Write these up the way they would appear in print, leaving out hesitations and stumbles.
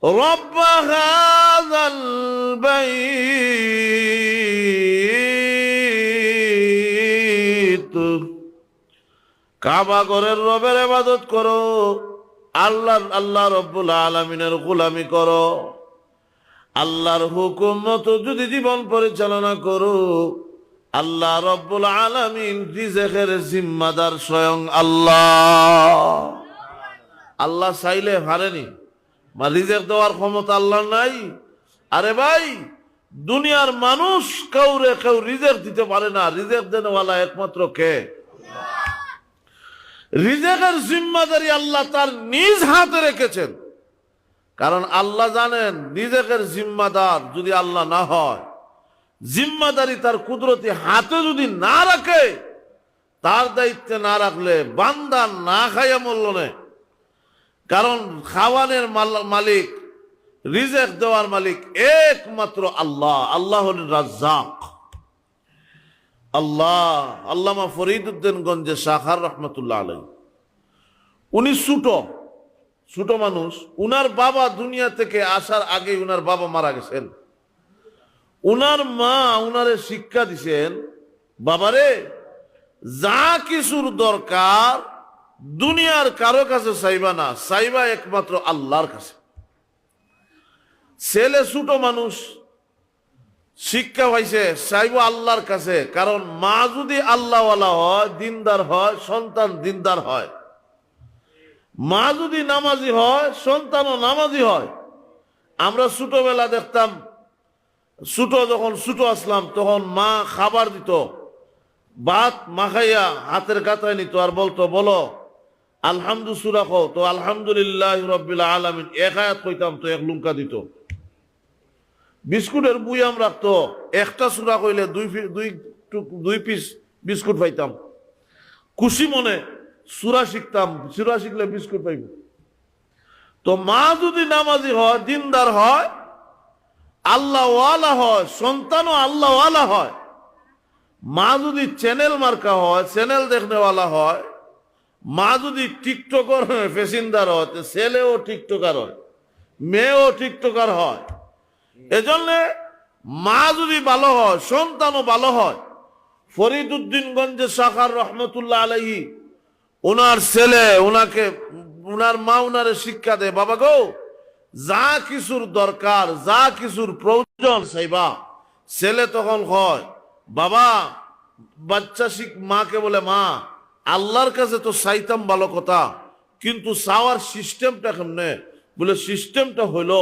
رب هذا البيت কাবা ঘরের রবের ইবাদত করো, আল্লাহ রব্বুল আলামিনের গোলামি করো, আল্লাহর হুকুম মতো যদি জীবন পরিচালনা করো, আল্লাহ রব্বুল আলামিন রিজেকের জিম্মাদার স্বয়ং আল্লাহ। আল্লাহ চাইলে পারেনি, বা রিজেক দেওয়ার ক্ষমতা আল্লাহ নাই? আরে ভাই, দুনিয়ার মানুষ কেউ রিজেক দিতে পারে না, রিজেক দেনেওয়ালা একমাত্র কে? রিজেকের জিম্মাদারি আল্লাহ তার নিজ হাতে রেখেছেন। কারণ আল্লাহ জানেন রিজেকের জিম্মাদার যদি আল্লাহ না হয়, জিম্মাদারি তার কুদরতি হাতে যদি না রাখে, তার দায়িত্বে না রাখলে বান্দা না খাইয়া মূল্য নেই। কারণ খাওয়ানের মালিক, রিজেক দেওয়ার মালিক একমাত্র আল্লাহ। আল্লাহ হলেন রাজ্জাক। আল্লাহ আল্লামা ফরিদউদ্দিন গঞ্জে শাখার রহমতুল্লাহ আলাইহি, উনি ছোট মানুষ। উনার বাবা দুনিয়া থেকে আসার আগে উনার বাবা মারা গেছেন। উনার মা উনারে শিক্ষা দিছেন, বাবারে যা কিছুর দরকার দুনিয়ার কারো কাছে চাইবা না, চাইবা একমাত্র আল্লাহর কাছে। ছেলে ছোট মানুষ, শিক্ষা পাইছে, চাইব আল্লাহর কাছে। কারণ মা যদি আল্লাহওয়ালা হয়, দিনদার হয়, সন্তান দিনদার হয়। মা যদি নামাজি হয়, সন্তানও নামাজি হয়। আমরা ছোটবেলা দেখতাম, যখন ছোট আসলাম তখন মা খাবার দিত, ভাত মাখাইয়া হাতের কাতায় নিত আর বলতো, বলো আলহামদু সূরা কও, তো আলহামদুলিল্লাহ রাব্বিল আলামিন এক আয়াত কইতাম তো এক লুঙ্কা দিত। বিস্কুটের বুয়াম রাখতো, একটা সূরা কইলে দুই পিস বিস্কুট পাইতাম। খুশি মনে সূরা শিখতাম, সূরা শিখলে বিস্কুট পাইব। তো মা যদি নামাজি হয়, দিনদার হয়, আল্লাহওয়ালা হয়, সন্তানও আল্লাহওয়ালা হয়। মা যদি চ্যানেল মার্কা হয়, চ্যানেল দেখনেওয়ালা হয়, মা যদি টিকটকার ফেসিন্দার হয়, ছেলেও টিকটকার হয়, মেয়েও টিকটকার হয়। এজন্য মা যদি ভালো হয়, সন্তানও ভালো হয়। ফরিদউদ্দিন গঞ্জে শাখার রহমতুল্লাহ আলাইহি, ওনার ছেলে ওনার মা ওনারে শিক্ষা দেয়, বাবা গো যা কিছুর দরকার, যা কিছুর প্রয়োজন চাইবা। ছেলে তখন হয়, বাবা বাচ্চা মাকে বলে, মা আল্লাহর কাছে তো চাইতাম ভালো কথা, কিন্তু চাওয়ার সিস্টেমটা কেমনে? বলে সিস্টেমটা হইলো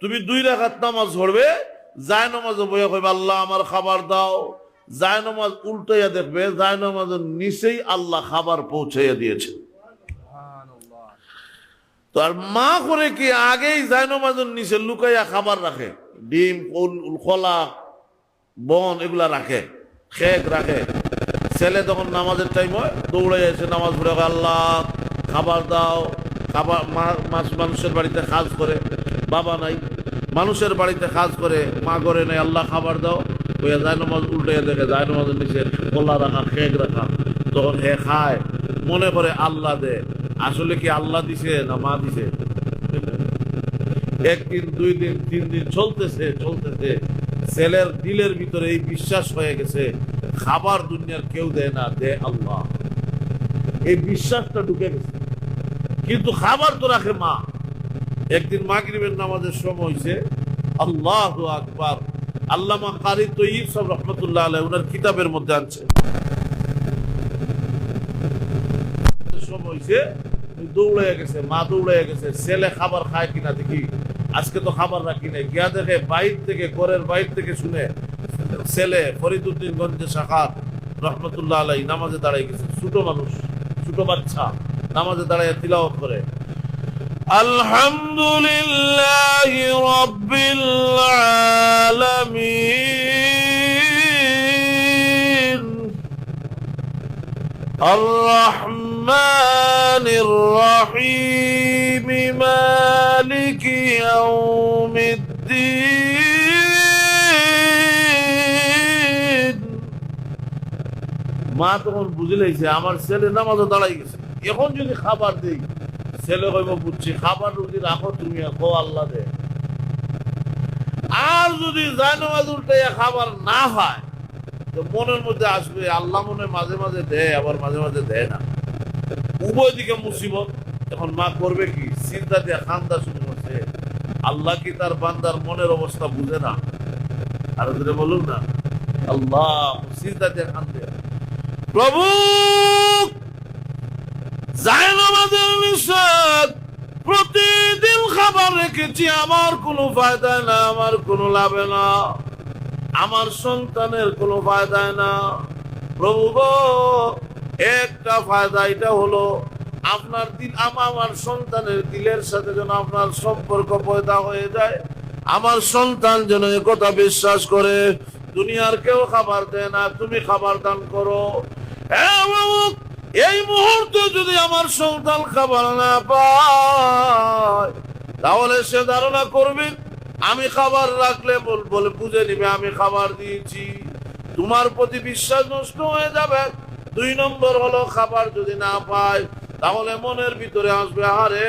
তুমি 2 রাকাত নামাজ পড়বে, যায় নামাজে বইয়া কইবে আল্লাহ আমার খাবার দাও। যায় নামাজ উল্টাইয়া দেখবে, যায় নামাজের নিচেই আল্লাহ খাবার পৌঁছাইয়া দিয়েছে। তো আর মা করে কি আগেই যায় নামাজের নিচে লুকাইয়া খাবার রাখে, ডিম খোলা বন এগুলা রাখে, খেক রাখে। ছেলে তখন নামাজের টাইম হয়, দৌড়ে এসে নামাজ পড়ে, আল্লাহ খাবার দাও। খাবার মানুষের বাড়িতে কাজ করে, বাবা নাই, মানুষের বাড়িতে কাজ করে, মা করে নাই, আল্লাহ খাবার দাও। ওইয়া যায় নামাজ উল্টাইয়া দেখে যায় নামাজের নিচে খোলা রাখা, খেক রাখা। তখন হে খায়, মনে করে আল্লাহ দে। আসলে কি আল্লাহ দিছে না মা দিছে? একদিন, 2 দিন, 3 দিন চলতেছে, ছেলের দিলের ভিতরে এই বিশ্বাস হয়ে গেছে খাবার দুনিয়ার কেউ দেয় না, দে আল্লাহ। এই বিশ্বাসটা ঢুকে গেছে, কিন্তু খাবার তো রাখে মা। একদিন মাগরিবের নামাজের সময় হয়েছে, আল্লাহু আকবার। আল্লামা কারি তৈয়ব সাহেব রহমতুল্লাহ আলাইহি ওনার কিতাবের মধ্যে আনছে, সময় হয়েছে, দৌড়ে গেছে, মা দৌড়ে গেছে, ছেলে খাবার খায় কিনা দেখি, আজকে তো খাবার রাখি নাই। গিয়া দেখে ঘরের বাইর থেকে শুনে ছেলে ফরিদউদ্দিন গঞ্জে শাখার রহমতুল্লাহ আলাইহি নামাজে দাঁড়াই গেছে। ছোট মানুষ, ছোট বাচ্চা নামাজে দাঁড়ায় তিলাওয়াত করে, আলহামদুলিল্লাহি রাব্বিল আলামিন আর-রাহমানির রাহিম মালিকি ইয়াউমিদ্দিন। মা তখন বুঝলেইছে আমার ছেলে নামাজে দাঁড়াই গেছে, এখন যদি খাবার দেই ছেলে কইব বুঝছি, খাবার যদি রাখো তুমি, আল্লাহ দে। আর যদি জায়নামাজ উল্টাইয়া খাবার না হয় তো মনের মধ্যে আসবে আল্লাহ মনে মাঝে মাঝে দেয়, আবার মাঝে মাঝে দেয় না, উভয় দিকে মুসিবত। এখন মা করবে কি? চিন্তা দিয়ে খান্দা শুরু করছে। আল্লাহ কি তার বান্দার মনের অবস্থা বুঝে না? আর যদি বলুন না, আল্লাহ চিন্তা দিয়ে খান্দে। প্রভু জায়নামাজের নিষেধ, প্রতিদিন খাবার রেখেছি, আমার কোনো ফায়দা না, আমার কোনো লাভে না, আমার সন্তানের কোনো ফায়দায় না। প্রভু গো, একটা ফায়দা এটা হলো আপনার দিল, আমার সন্তানের দিলের সাথে যেন আপনার সম্পর্ক পয়দা হয়ে যায়, আমার সন্তান যেন এ কথা বিশ্বাস করে দুনিয়ার কেউ খাবার দেয় না, তুমি খাবার দান করো। এই মুহূর্তে যদি আমার সন্তান খাবার না পায় তাহলে সে ধারণা করবে আমি খাবার রাখলে বলে বুঝে নিবে আমি খাবার দিয়েছি, তোমার প্রতি বিশ্বাস নষ্ট হয়ে যাবে। 2 নম্বর হলো খাবার যদি না পায় তাহলে মনের ভিতরে আসবে আরে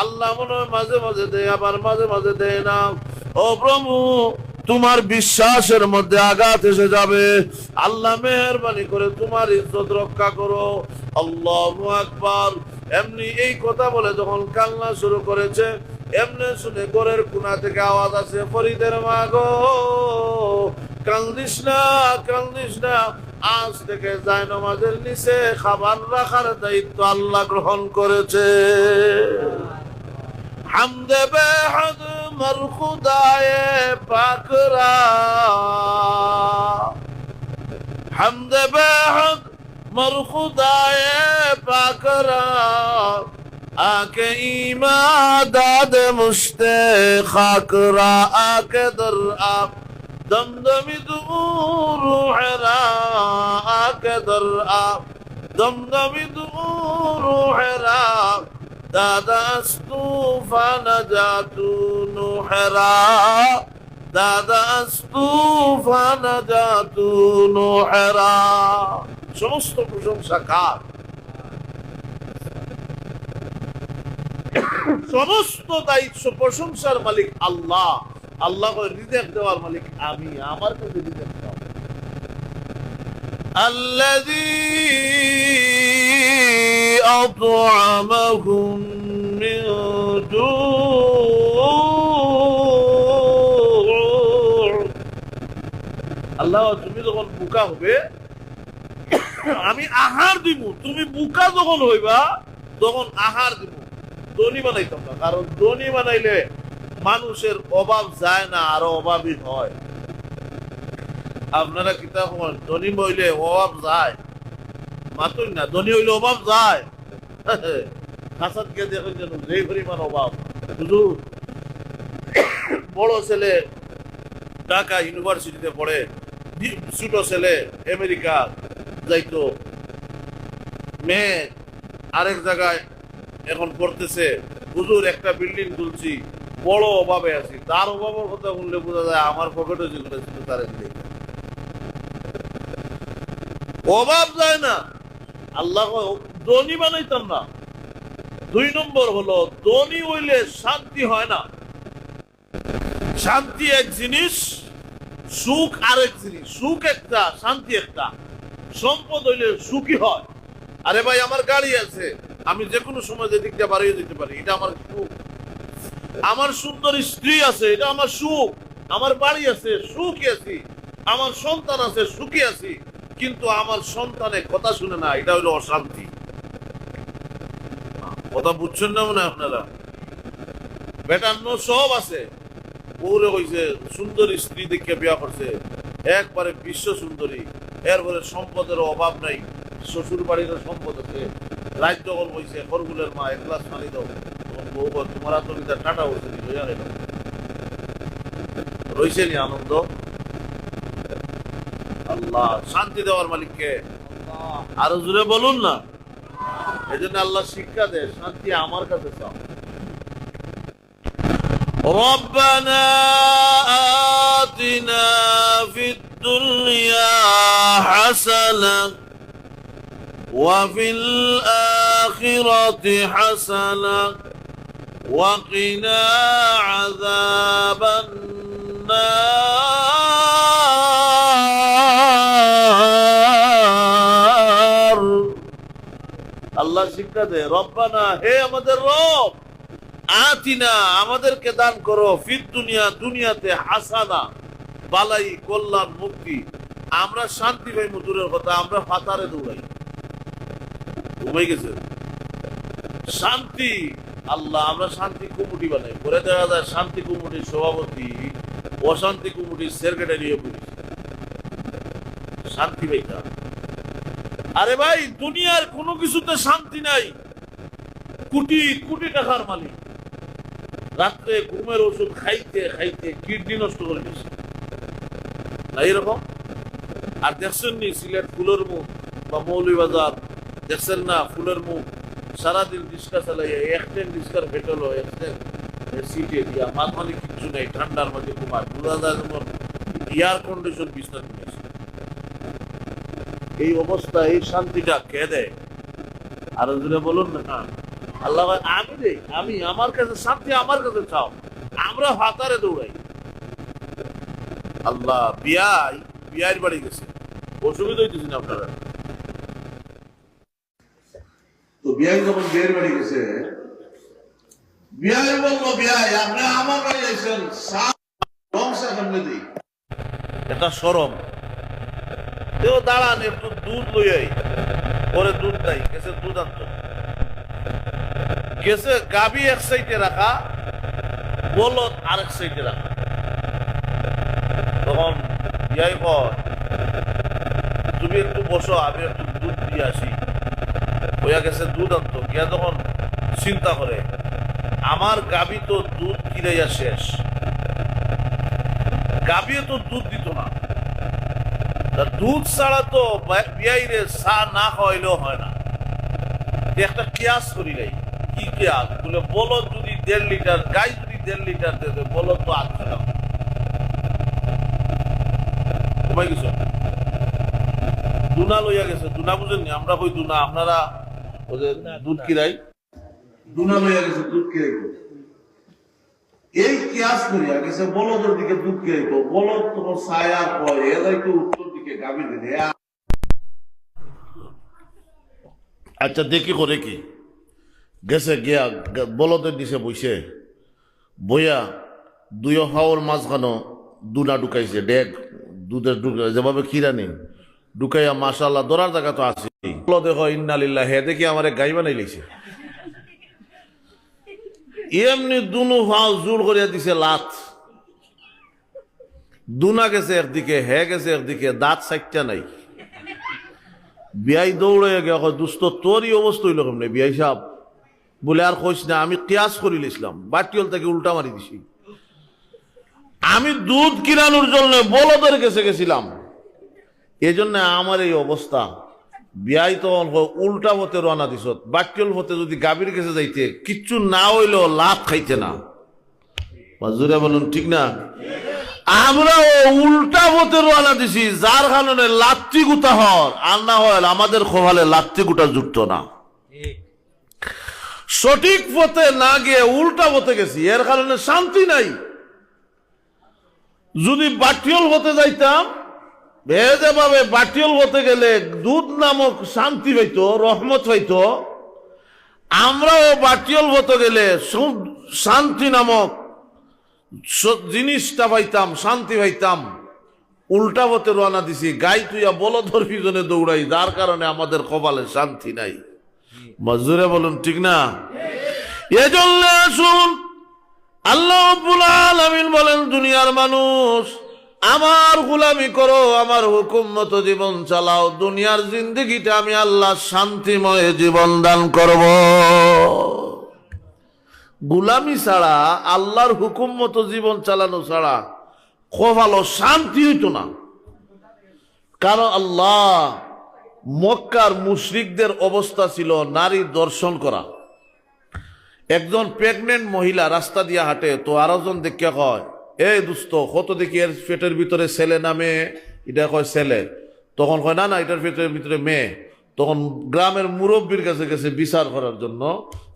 আল্লাহ মনে হয় মাঝে মাঝে দেয়, আবার মাঝে মাঝে দেয় না। ও প্রভু, তোমার বিশ্বাসের মধ্যে আঘাত এসে যাবে, আল্লাহ মেহেরবানি করে তোমার ইজ্জত রক্ষা করো। আল্লাহু আকবার। এমনি এই কথা বলে যখন কান্না শুরু করেছে, এমনি শুনে ঘরের কোণা থেকে আওয়াজ আছে, ফরিদের মা গো কান্দিস না, কান্দিস না, আজ থেকে জায়নামাজের নিচে খাবার রাখার দায়িত্ব আল্লাহ গ্রহণ করেছে। হামদে বেহদ মর খুদায়ে পাক রা, হামদে বেহদ মর খুদায়ে পাক রা, আকে ইমাদাদ মুশতে খাক রা, আকে দর আপ দমদমি রুহেরা, আকে দর আপ দমদমি রুহেরা, দাদা আস্তুফানা জাতু নুহরা, দাদা আস্তুফানা জাতু নুহরা। সমস্ত প্রশংসা কার? সমস্ত দায়িত্ব প্রশংসার মালিক আল্লাহ। আল্লাহ রিজিক দেওয়ার মালিক আমি, আমার কাছে রিজিক দাও। الذي أطعمهم من جوع। আল্লাহ তুমি যখন বুকা হবে আমি আহার দিব, তুমি বুকা যখন হইবা তখন আহার দিব। ধনী বানাইতাম না, কারণ ধনী বানাইলে মানুষের অভাব যায় না, আরো অভাবী হয়। আপনারা কিতাব ধনী হইলে অভাব যায়, মাতুন না, ধনী হইলে অভাব যায়। হাসানকে দেখেন যেন যে পরিমাণ অভাব। শুধু বড় ছেলে ঢাকা ইউনিভার্সিটিতে পড়ে, ছোট ছেলে আমেরিকা যাইতো, মেয়ে আরেক জায়গায় এখন পড়তেছে, হুজুর একটা বিল্ডিং তুলছি, বড় অভাবে আছি। তার অভাবের কথা বললে বোঝা যায় আমার পকেটে যেগুলো ছিল তারা দিলে অভাব যায় না। আল্লাহ ধনী বানাইতাম না। 2 নম্বর হলো ধনী হইলে শান্তি হয় না। শান্তি এক জিনিস, সুখ আরেক জিনিস। সুখ একটা, শান্তি একটা। সম্পদ হইলে সুখী হয়। আরে ভাই আমার গাড়ি আছে, আমি যে কোনো সময় যেদিকটা বাড়িয়ে দিতে পারি, এটা আমার সুখ। আমার সুন্দর স্ত্রী আছে, এটা আমার সুখ। আমার বাড়ি আছে, সুখী আছি। আমার সন্তান আছে, সুখী আছি। কিন্তু আমার সন্তানের কথা শুনে না, এটা হলো অশান্তি। কথা বুঝছেন না মনে আপনারা? বেটান্ন সব আছে, বউরে হইছে সুন্দর স্ত্রী দেখে বিয়া করছে, একবারে বিশ্ব সুন্দরী, এরপরে সম্পদের অভাব নাই, শ্বশুর বাড়ির সম্পদ আছে। রাত যখন হইছে খরগুলের মা 1 গ্লাস পানি দাও, তখন বউ তোমার আতরিতা টাটা হয়েছে রয়েছে নি আনন্দ। আল্লাহ শান্তি দেওয়ার মালিককে আরো জোরে বলুন না। এই জন্য আল্লাহ শিক্ষা দেয়, শান্তি আমার কাছে চাও। ربنا آتنا في الدنيا حسنة وفي الآخرة حسنة وقنا عذاب النار النار আল্লাহ শিক্ষা দেয় রব্বানা হে আমাদের রব আতিনা আমাদেরকে দান করো ফিদ দুনিয়া দুনিয়াতে হাসানা বালাই কল্যাণ মুক্তি আমরা শান্তি পাই দূরের কথা আমরা ফাতারে দৌড়াই ঘুমাই গেছে শান্তি আল্লাহ আমরা শান্তি কমিটি বানাই করে দেখা যায় শান্তি কমিটির সভাপতি অশান্তি কমিটির সেক্রেটারি শান্তি পাইতা আরে ভাই দুনিয়ার কোনো কিছুতে শান্তি নাই কোটি কোটি টাকার মালিক রাত্রে ঘুমের ওষুধ খাইতে খাইতে কিডনি নষ্ট করে দিচ্ছে না এরকম আর দেখছেন নি সিলেট ফুলের মুখ বা মৌলভীবাজার দেখছেন না ফুলের মুখ সারাদিন রিক্সা চালাইয়া একটেন রিক্সার পেট্রোল সিটে দিয়া মাঝখানে কিচ্ছু নেই ঠান্ডার মধ্যে কুমার বোঝা যায় যেমন এয়ার কন্ডিশন বিছনা নিয়েছে এই অবস্থা এই শান্তিটা কে দেয় আর যদি বলুন না আল্লাহ আমি দেই আমি আমার কাছে শান্তি আমার কাছে চাও আমরা হাতারে দৌড়াই আল্লাহ বিয়ার বাড়ি গেছে অসুবিধা হইতেছে না আপনারা তো বিয়াই যখন বিয়ের বাড়ি গেছে বিয়াই বললো বিয়াই আপনি আমার বাড়ি আইসেন সামনে দিই এটা সরম তেও দাঁড়ান একটু দুধ লইয়াই পরে দুধ নাই গেছে দুধ আনতো গেছে গাবি এক সাইডে রাখা বলদ আরেক সাইডে রাখা তখন বিয়াই কয় তুমি একটু বসো আমি একটু দুধ দিয়ে আসি হইয়া গেছে দুধ আনতো গিয়া তখন চিন্তা করে আমার গাবি তো দুধ কিরাইয়া শেষ গাবিও তো দুধ দিত না দুধ ছাড়া তো বিয়াইরে চা না খাওয়াইলেও হয় না একটা কিয়াস করি নাই কি কিয়াস বলে বলদ যদি 1.5 লিটার গাই যদি 1.5 লিটার দেবে বলদ তো 8 টাকা ঘুমাই গেছ দুনা লইয়া গেছে দুনা বুঝেননি আমরা কই দুনা আপনারা দুধ কিরাই দুনা লইয়া গেছে দুধ কিরাই এই কিয়াস করিয়া গেছে বলদের দিকে দুধ কিরাই বলদ তোমার ছায়া কয় এলাই তো উত্তর দিকে গাবি দিলে আচ্ছা দেখি করে কি গেছে গিয়া বলদের দিছে বইছে বইয়া 2 হাওর মাঝখানো দুনা ঢুকাইছে ডেক দুধের ঢুকা যেভাবে খিরানি ঢুকাইয়া মাশাআল্লাহ দরার জায়গা তো আছে দেখো ইন্নালিল্লাহ হে দেখি আমার গাই বানাই লিছে এমনি দুনু হাও জোর করিয়া দিছে লাত দুনা গেছে একদিকে হে গেছে একদিকে দাঁত সাইটটা নাই বিয়াই দৌড়ে গিয়া দুস্থ তোরই অবস্থা হইল কেমনে বিয়াই সাহেব বলে আর কইস না আমি কিয়াস করি লিছিলাম বাটিওল থেকে উল্টা মারি দিছি আমি দুধ কিনানোর জন্য বলদের কাছে গেছিলাম এই জন্য আমার এই অবস্থা বিয়াই তো উল্টা পথে রওনা দিস বাটিওল পথে যদি গাভীর কাছে যাইতে কিচ্ছু না হইলেও লাভ খাইতে না জোরে বলুন ঠিক না আমরা উল্টা পথে রওনা দিছি যার কারণে লাত্তি গুতা হর আর না হয় আমাদের খোভালে লাত্তি গুটা যুক্ত না সঠিক পথে না গিয়ে উল্টা পথে গেছি এর কারণে শান্তি নাই যদি বাটিওল হতে যাইতাম ভেজে ভাবে বাটিওল হতে গেলে দুধ নামক শান্তি পাইতো রহমত পাইতো আমরাও বাটিওল হতে গেলে শান্তি নামক জিনিসটা পাইতাম শান্তি পাইতাম উল্টা পথে রওনা দিছি গাই তুইয়া বলধর পিছনে দৌড়াই যার কারণে আমাদের কপালে শান্তি নাই মজুরে বলুন ঠিক না এজন্য শুন আল্লাহ রাব্বুল আলামিন বলেন দুনিয়ার মানুষ আমার গোলামি করো আমার হুকুম মতো জীবন চালাও দুনিয়ার জিন্দেগিটা আমি আল্লাহ শান্তিময় জীবন দান করব গোলামি ছাড়া আল্লাহর হুকুম মতো জীবন চালানো ছাড়া ভালো শান্তি হইতো না কারণ আল্লাহ মক্কার মুশরিকদের অবস্থা ছিল নারী দর্শন করা একজন প্রেগনেন্ট মহিলা রাস্তা দিয়ে হাঁটে তো আরেকজন দেখে কয় এই দুস্থ কত দেখি এর পেটের ভিতরে ছেলে নামে এটা কয় ছেলে তখন কয় না না এটার পেটের ভিতরে মেয়ে তখন গ্রামের মুরব্বীর কাছে গেছে বিচার করার জন্য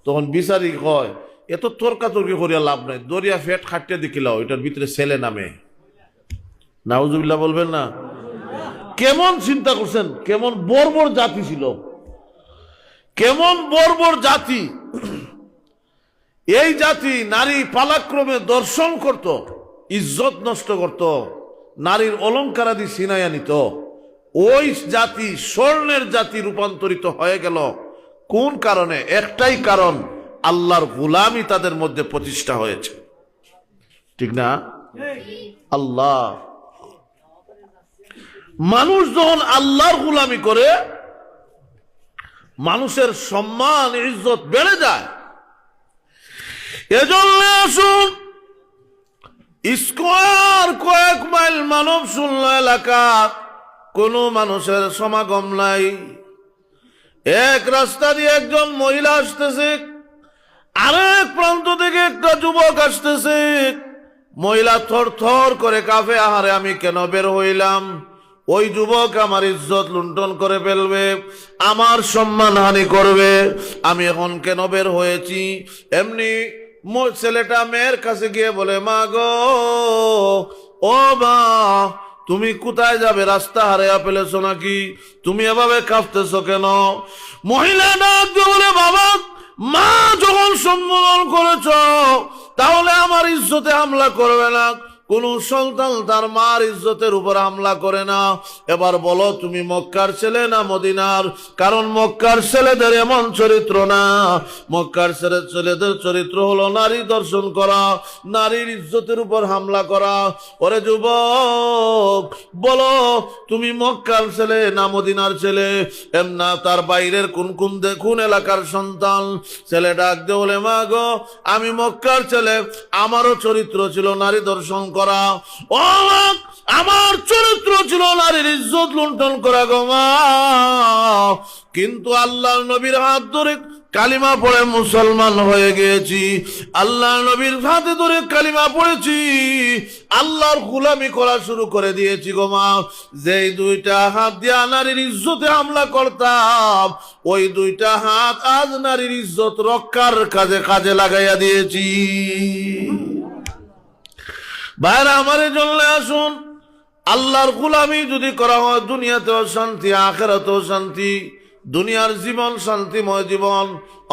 তখন বিচারি কয় এত তর্কাতর্কি করিয়া লাভ নাই দরিয়া ফেট খাটিয়ে দেখিলাও এটার ভিতরে ছেলে নামে নাউজুবিল্লাহ বলবেন না? কেমন চিন্তা করছেন, কেমন বর্বর জাতি ছিল, কেমন বর্বর জাতি। এই জাতি নারী পালাক্রমে দর্শন করত, ইজ্জত নষ্ট করত, নারীর অলঙ্কারাদি ছিনাইয়া নিত। ওই জাতি স্বর্ণের জাতি রূপান্তরিত হয়ে গেল। কোন কারণে? একটাই কারণ, আল্লাহর গোলামি তাদের মধ্যে প্রতিষ্ঠা হয়েছে। ঠিক না? আল্লাহ, মানুষ যখন আল্লাহর গোলামি করে, মানুষের সম্মান ইজ্জত বেড়ে যায়। এজন্য আসুন, স্কয়ার কয়েক মাইল মানব শূন্য এলাকা, কোন মানুষের সমাগম নাই। এক রাস্তা দিয়ে একজন মহিলা আসতেছে, আরেক প্রান্ত থেকে একটা যুবক আসতেছে। মহিলা থর থর করে কাঁপে, আহারে আমি কেন বের হইলাম? ওই যুবক আমার ইজ্জত লুণ্ঠন করে ফেলবে, আমার সম্মান হানি করবে, আমি এখন কেন বের হয়েছি? এমনি ছেলেটা মেয়ের কাছে গিয়ে বলে, মা গো, ও মা, তুমি কোথায় যাবে? রাস্তা হারিয়ে ফেলেছো নাকি? তুমি এভাবে কাঁপতেছো কেন? মহিলা ডাক দিয়ে বলে, বাবা, মা যখন সম্বোধন করেছ, তাহলে আমার ইজ্জতে হামলা করবে না। কোন সন্তান তার মার ইজ্জতের উপর হামলা করে না। এবার বলো, তুমি মক্কার ছেলে না মদিনার? কারণ মক্কার ছেলেদের এমন চরিত্র না। মক্কার ছেলেদের চরিত্র হলো নারী দর্শন করা, নারীর ইজ্জতের উপর হামলা করা। ওরে যুবক, বলো তুমি মক্কার ছেলে না মদিনার ছেলে? এমনা তার বাইরের কোন এলাকার সন্তান? ছেলে ডাক দিয়ে বলে, মা গো, আমি মক্কার ছেলে, আমারও চরিত্র ছিল নারী দর্শন করা। ও আমার চরিত্র ছিল নারীর ইজ্জত লুণ্ঠন করা গো মা। কিন্তু আল্লাহর নবীর হাত ধরে কালিমা পড়ে মুসলমান হয়ে গিয়েছি, আল্লাহর নবীর হাতে ধরে কালিমা পড়েছি, আল্লাহর গোলামি করা শুরু করে দিয়েছি গো মা। যেই দুইটা হাত দিয়ে নারীর ইজ্জতে হামলা করতাম, ওই দুইটা হাত আজ নারীর ইজ্জত রক্ষার কাজে লাগাইয়া দিয়েছি। ভাইরা আমার, জন্য আসুন, আল্লাহর গোলামি যদি করা হয়, দুনিয়াতেও শান্তি, আখিরাতেও শান্তি, দুনিয়ার জীবন শান্তিময় জীবন।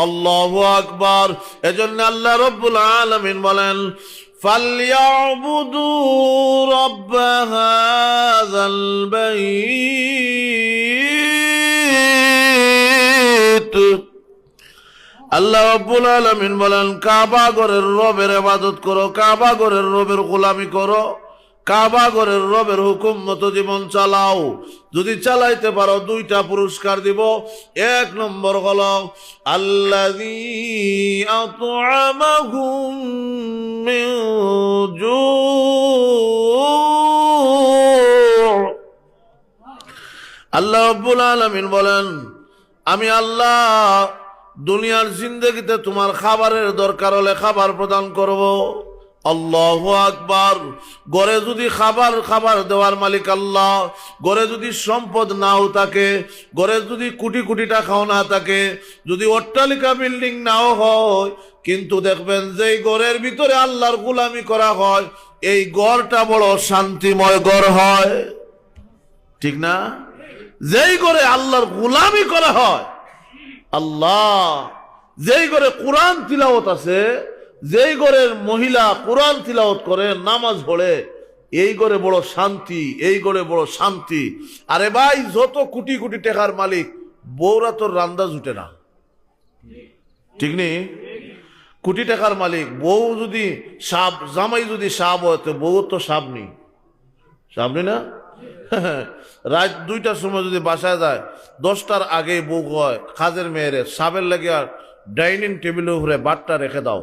আল্লাহু আকবার। এজন্য আল্লাহ রাব্বুল আলামিন বলেন, ফালইয়াবুদু রাব্ব হাযাল বাইত। আল্লাহ রাব্বুল আলামিন বলেন, কাবা ঘরের রবের ইবাদত করো, কাবা ঘরের রবের গোলামি করো, কাবা ঘরের রবের হুকুম মতো জীবন চালাও। যদি চালাইতে পারো, দুইটা পুরস্কার দিব। এক নম্বর হলো, আল্লাযী আত'আমাহুম মিন জু'। আল্লাহ রাব্বুল আলামিন বলেন, আমি আল্লাহ দুনিয়ার জিন্দেগিতে তোমার খাবারের দরকার হলে খাবার প্রদান করব। আল্লাহু আকবার। ঘরে যদি খাবার দেওয়ার মালিক আল্লাহ, ঘরে যদি সম্পদ নাও থাকে, ঘরে যদি কোটি কোটি টাকাও না থাকে, যদি অট্টালিকা বিল্ডিং নাও হয়, কিন্তু দেখবেন যেই ঘরের ভিতরে আল্লাহর গোলামি করা হয়, এই ঘরটা বড় শান্তিময় ঘর হয়। ঠিক না? যেই ঘরে আল্লাহর গোলামি করা হয়, আল্লাহ, যেই ঘরে কোরআন তিলাওয়াত আছে, যেই ঘরের মহিলা কোরআন তিলাওয়াত করে, নামাজ পড়ে, এই ঘরে বড় শান্তি, এই ঘরে বড় শান্তি। আরে ভাই, যত কোটি কোটি টাকার মালিক, বউরা তোর রান্দা জুটে না। ঠিক নেই? কোটি টাকার মালিক, বউ যদি সাপ, জামাই যদি সাপ হয়, তো বউ তো সাপ নেই, সাপ নেই না? রাত 2টার সময় যদি বাসায় যায়, 10টার আগে বউ হয় কাজের মেয়েরে, সাপের লাগে আর ডাইনিং টেবিলের উপরে বাটটা রেখে দাও।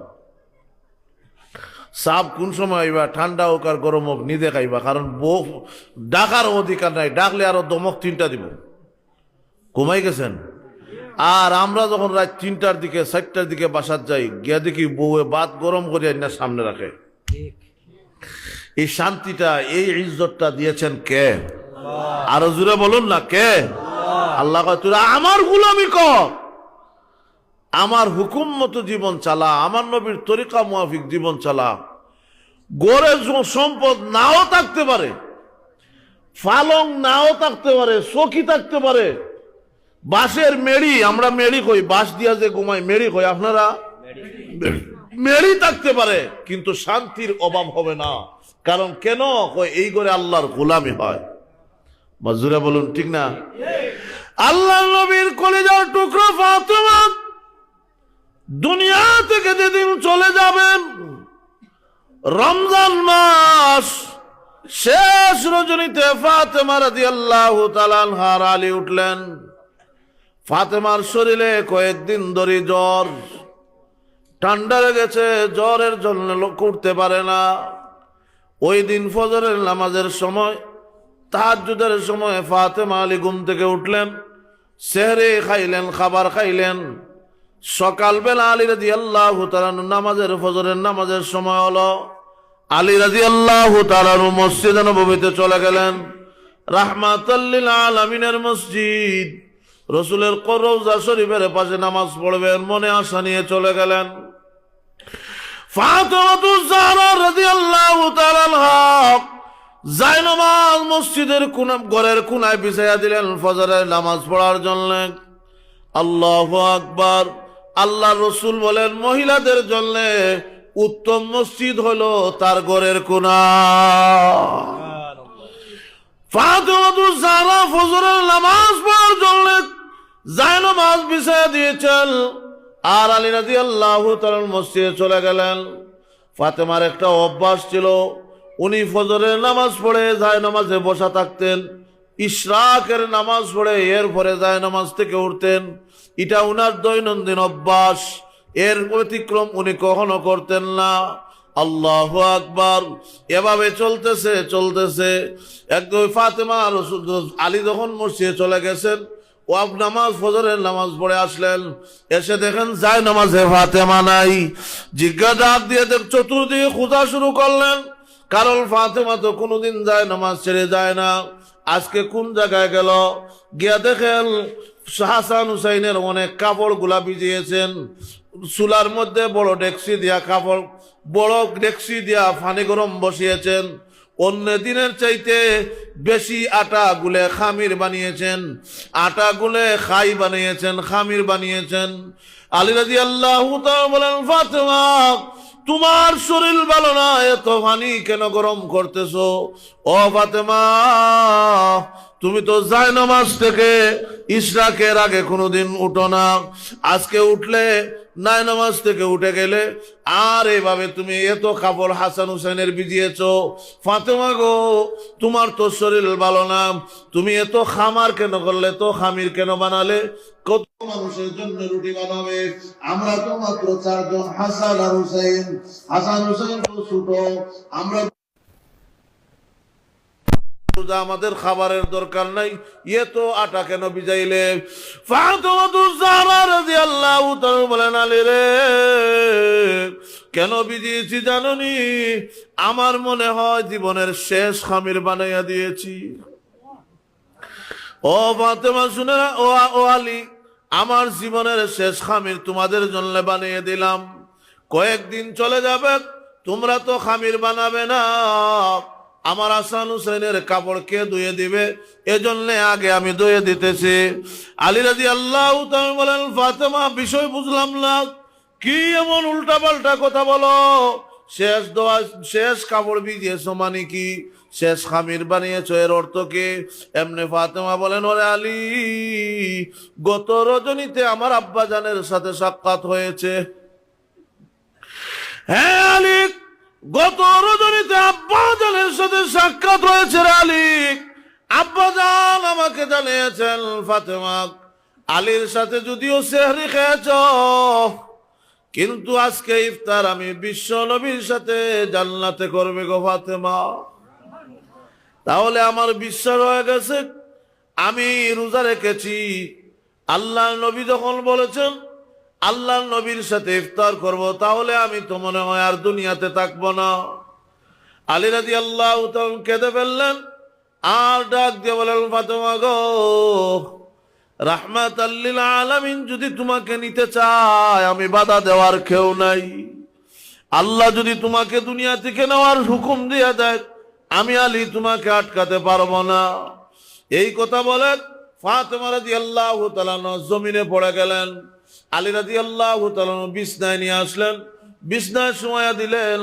সাপ কোন সময় আইবা, ঠান্ডা হোক আর গরম হোক, নিজে খাইবা, কারণ বউ ডাকার অধিকার নাই, ডাকলে আরো দমক 3টা দিব। ঘুমাই গেছেন? আর আমরা যখন রাত 3টার দিকে 4টার দিকে বাসার যাই, গিয়া দেখি বউয়ে ভাত গরম করে না সামনে রাখে। এই শান্তিটা, এই ইজ্জতটা দিয়েছেন কে? আরো জোরে বলুন না, কে? আল্লাহ কয়, তোরা আমার গোলামি কর, আমার হুকুম মতো জীবন চালা, আমার নবীর তরিকা মুআফিক জীবন চালা। গড়ে সম্পদ নাও থাকতে পারে, পালং নাও থাকতে পারে, চকি থাকতে পারে, বাঁশের মেড়ি, আমরা মেড়ি কই, বাঁশ দিয়া যে ঘুমাই মেড়ি কই, আপনারা মেড়ি থাকতে পারে, কিন্তু শান্তির অভাব হবে না। কারণ কেন কই, এই করে আল্লাহর গোলামি হয়। মজুরা বলুন ঠিক না? আল্লাহ নবীর কলিজার টুকরো ফাতেমা দুনিয়া থেকে যেদিন চলে যাবেন, রমজান মাস শেষ রজনীতে ফাতেমা রাদিয়াল্লাহু তাআলা আনহার আলী উঠলেন। ফাতেমার শরীরে কয়েকদিন ধরে জ্বর, ঠান্ডা লেগেছে, জ্বরের জন্য উঠতে পারে না। ওই দিন ফজরের নামাজের সময়, তাহাজ্জুদের সময় ফাতেমা আলী ঘুম থেকে উঠলেন, সেহরে খাইলেন, খাবার খাইলেন। সকালবেলা আলী রাদিয়াল্লাহু তাআলা নামাজের, ফজরের নামাজের সময় হলো। আলী রাদিয়াল্লাহু তাআলা মসজিদে নববীতে চলে গেলেন। রাহমাতাল লিল আলামিনের মসজিদ, রাসূলের রওজা শরীফের পাশে নামাজ পড়বেন মনে আশা নিয়ে চলে গেলেন। ফাতেমাতুজ জাহরা রাদিয়াল্লাহু তাআলা আনহা জায়নামাজ মসজিদের ঘরের কোনায় বিছাইয়া দিলেন ফজরের নামাজ পড়ার জন্য। আল্লাহু আকবার। আল্লাহ রসুল বলেন, মহিলাদের জন্য উত্তম মসজিদ হলো তার ঘরের কোনা। ফাতেমাতুজ জাহরা ফজরের নামাজ পড়ার জন্য জায়নামাজ বিছাইয়া দিয়েছেন, আর আলী রাদিয়াল্লাহু তাআলা মসজিদে চলে গেলেন। ফাতেমার একটা অভ্যাস ছিল, উনি ফজরের নামাজ পড়ে জায়নামাজে বসা থাকতেন, ইশরাকের নামাজ পড়ে এরপরে জায়নামাজ থেকে উঠতেন। এটা উনার দৈনন্দিন অভ্যাস, এর ব্যতিক্রম উনি কখনো করতেন না। আল্লাহু আকবার। এভাবে চলতেছে চলতেছে, একদম ফাতেমা আলী যখন মসজিদে চলে গেছেন, ও নামাজ ফজরের নামাজ পড়ে আসলেন, এসে দেখেন যায় নামাজে ফাতেমা নাই। জিজ্ঞাসা দিয়ে চতুর্দিকে খোঁজা শুরু করলেন, কারণ ফাতেমা তো কোনোদিন যায় নামাজ ছেড়ে যায় না। আজকে কোন জায়গায় গেল? গিয়া দেখেন হাসান হুসাইনের অনেক কাপড় গুলা ভিজিয়েছেন, চুলার মধ্যে বড় ডেকসি দিয়া কাপড়, বড় ডেকসি দিয়া পানি গরম বসিয়েছেন। অন্য দিনের চাইতে বেশি আটা গুলে খামির বানিয়েছেন, আটা গুলে খাই বানিয়েছেন, খামির বানিয়েছেন। আলী রাদিয়াল্লাহু তাআলা বলেন, ফাতেমা তোমার শরীর ভালো না, এত পানি কেন গরম করতেছো? ও ফাতেমা, তুমি তো জায়নামাজ থেকে ইশরাকের আগে কোনোদিন উঠো না, আজকে উঠলে নাই নামাজ থেকে উঠে গেলে, আর এভাবে তুমি এত কাপড় হাসান হুসেনের ভিজিয়েছো। ফাতেমা গো, তোমার তো শরীর ভালো না, তুমি এত খামার কেন করলে, তো খামির কেন বানালে? কত মানুষের জন্য রুটি বানাবে? আমরা তো মাত্র 4 জন, হাসান আর হুসাইন। হাসান হুসাইন তো ছোট, আমরা আমাদের খাবারের দরকার নাই, এ তো আটা কেন ভিজাইলে? ফাতেমাতুজ জাহরা রাদিয়াল্লাহু তাআলা বলেন, আলী রে, কেন ভিজিয়েছি জানোনি? আমার মনে হয় জীবনের শেষ খামির বানাইয়া দিয়েছি। ও ফাতেমা শুনে না, ও আলী, আমার জীবনের শেষ খামির তোমাদের জন্য বানিয়ে দিলাম। কয়েকদিন চলে যাবে, তোমরা তো খামির বানাবে না, আমার হাসান হুসেনের কাপড় কে ধুয়ে দিবে? এজন্য আগে আমি ধুয়ে দিতেছি। আলী রাদিয়াল্লাহু তাআলা বলেন, ফাতেমা, বিষয় বুঝলাম না, কি এমন উল্টা পাল্টা কথা বলো? শেষ দোয়া, শেষ কাপড় ভিজিয়েছো মানে কি? শেষ খামির বানিয়েছো, এর অর্থ কি? এমনি ফাতেমা বলেন, ওরে আলী, গত রজনীতে আমার আব্বাজানের সাথে সাক্ষাৎ হয়েছে। হ্যাঁ আলী, গত রজনীতে আব্বাজানের সাথে সাক্ষাৎ হয়েছে রে আলী। আব্বাজান আমাকে জানিয়েছেন, ফাতেমা, আলীর সাথে যদিও সেহরি খেয়েছ, কিন্তু আজকে ইফতার আমি বিশ্ব নবীর সাথে জান্নাতে করবে গো ফাতেমা। তাহলে আমার বিশ্বাস হয়ে গেছে, আমি রোজা রেখেছি। আল্লাহ নবী যখন বলেছেন আল্লাহ নবীর সাথে ইফতার করব, তাহলে আমি তো মনে হয় আর দুনিয়াতে থাকবো না। আলী রাদিয়াল্লাহু তাআলা কেঁদে ফেললেন, আর ডাক দিয়ে বলেন, ফাতেমা গো, রাহমাতাল লিল আলামিন যদি তোমাকে নিতে চায়, আমি বাধা দেওয়ার কেউ নাই। আল্লাহ যদি তোমাকে দুনিয়া থেকে নেওয়ার হুকুম দিয়ে দেয়, আমি আলী তোমাকে আটকাতে পারবো না। এই কথা বলে ফাতেমা রাদিয়াল্লাহু তাআলা জমিনে পড়ে গেলেন। আলী রাদিয়াল্লাহু তাআলা বিছনায় নিয়ে আসলেন, বিছনায় শোয়া দিলেন।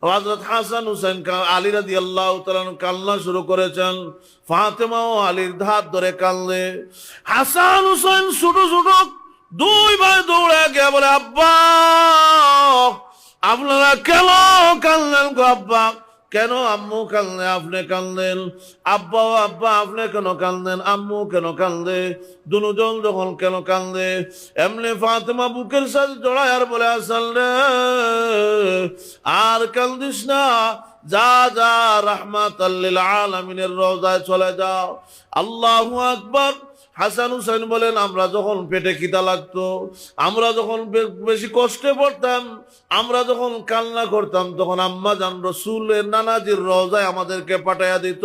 হযরত হাসান হুসাইন আলী রাদিয়াল্লাহু তাআলা কান্না শুরু করেছেন। ফাতেমাও আলীর হাত ধরে কাঁদলে। হাসান হুসাইন ছোট ছোট দুই ভাই দৌড়ে গিয়ে বলে, আব্বা আপনারা কেন কাঁদলেন গো আব্বা? কেন আম্মু কাঁদলে? আপনি কাঁদলেন। আব্বা আব্বা আপনি কেন কাঁদলেন? আম্মু কেন কাঁদলে? দুজন যখন কেন কাঁদলে? এমনি ফাতেমা বুকের সাথে জড়ায় আর বলে, হাসান রে আর কান্দিস না, যা যা রাহমাতাল লিল আলামিনের রওজায় চলে যাও। আল্লাহু আকবার। হাসান হুসাইন বলেন, আমরা যখন পেটে খিদা লাগতো, আমরা যখন বেশি কষ্টে পড়তাম, আমরা যখন কান্না করতাম, তখন আম্মা জান রাসূলের নানাজির রওজায় আমাদেরকে পাঠাইয়া দিত।